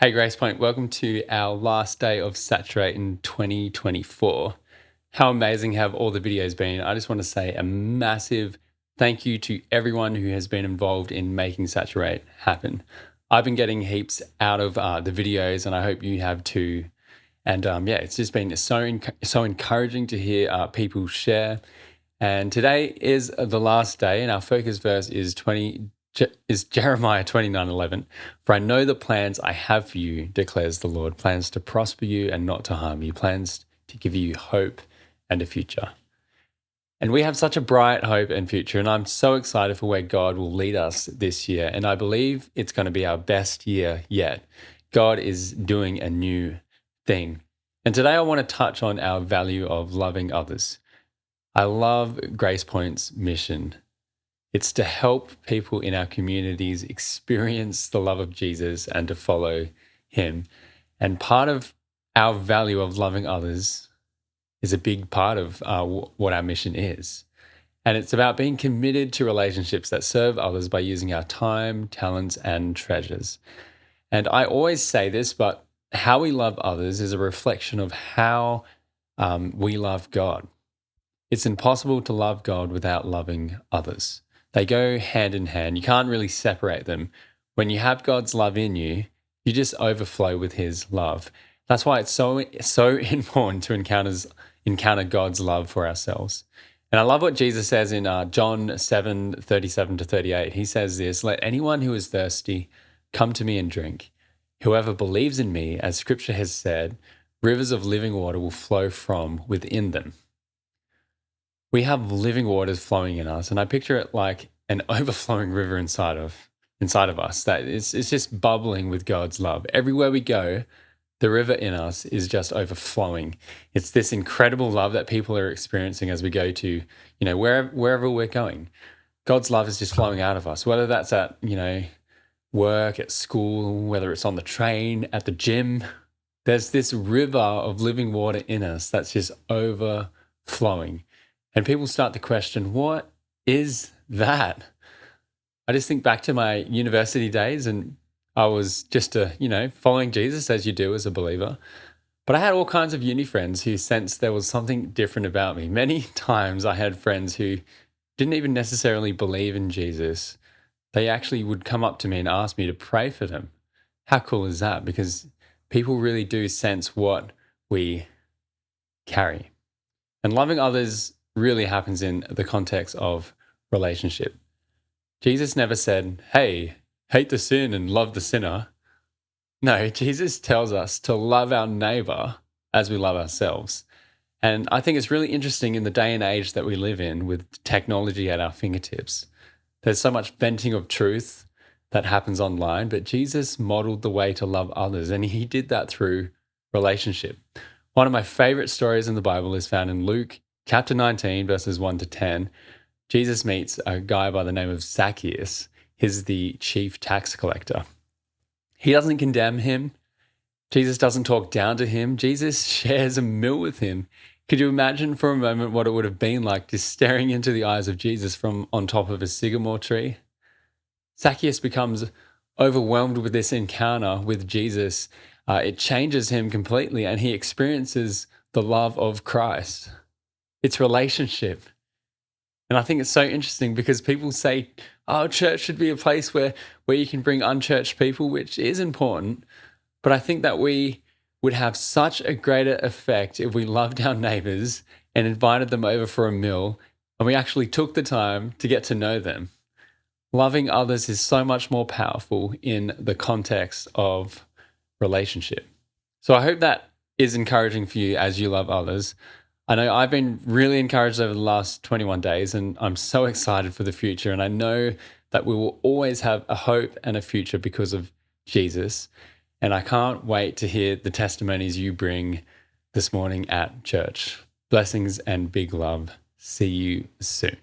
Hey, Grace Point, welcome to our last day of Saturate in 2024. How amazing have all the videos been? I just want to say a massive thank you to everyone who has been involved in making Saturate happen. I've been getting heaps out of the videos, and I hope you have too. And it's just been so encouraging to hear people share. And today is the last day, and our focus verse is Jeremiah 29:11. For I know the plans I have for you, declares the Lord, plans to prosper you and not to harm you, plans to give you hope and a future. And we have such a bright hope and future, and I'm so excited for where God will lead us this year. And I believe it's going to be our best year yet. God is doing a new thing. And today I want to touch on our value of loving others. I love Grace Point's mission. It's to help people in our communities experience the love of Jesus and to follow him. And part of our value of loving others is a big part of what our mission is. And it's about being committed to relationships that serve others by using our time, talents, and treasures. And I always say this, but how we love others is a reflection of how we love God. It's impossible to love God without loving others. They go hand in hand. You can't really separate them. When you have God's love in you, you just overflow with his love. That's why it's so important to encounter God's love for ourselves. And I love what Jesus says in John 7:37-38. He says this, "Let anyone who is thirsty come to me and drink. Whoever believes in me, as scripture has said, rivers of living water will flow from within them." We have living waters flowing in us, and I picture it like an overflowing river inside of us that it's just bubbling with God's love. Everywhere we go, the river in us is just overflowing. It's this incredible love that people are experiencing as we go to, wherever we're going. God's love is just flowing out of us, whether that's at, work, at school, whether it's on the train, at the gym. There's this river of living water in us that's just overflowing. And people start to question, what is that? I just think back to my university days, and I was just following Jesus as you do as a believer. But I had all kinds of uni friends who sensed there was something different about me. Many times I had friends who didn't even necessarily believe in Jesus. They actually would come up to me and ask me to pray for them. How cool is that? Because people really do sense what we carry. And loving others really happens in the context of relationship. Jesus never said, hey, hate the sin and love the sinner. No, Jesus tells us to love our neighbor as we love ourselves. And I think it's really interesting in the day and age that we live in with technology at our fingertips. There's so much venting of truth that happens online, but Jesus modeled the way to love others, and he did that through relationship. One of my favorite stories in the Bible is found in Luke chapter 19, verses 1-10. Jesus meets a guy by the name of Zacchaeus. He's the chief tax collector. He doesn't condemn him. Jesus doesn't talk down to him. Jesus shares a meal with him. Could you imagine for a moment what it would have been like just staring into the eyes of Jesus from on top of a sycamore tree? Zacchaeus becomes overwhelmed with this encounter with Jesus. It changes him completely, and he experiences the love of Christ. It's relationship. And I think it's so interesting because people say, oh, church should be a place where you can bring unchurched people, which is important. But I think that we would have such a greater effect if we loved our neighbors and invited them over for a meal and we actually took the time to get to know them. Loving others is so much more powerful in the context of relationship. So I hope that is encouraging for you as you love others. I know I've been really encouraged over the last 21 days, and I'm so excited for the future. And I know that we will always have a hope and a future because of Jesus. And I can't wait to hear the testimonies you bring this morning at church. Blessings and big love. See you soon.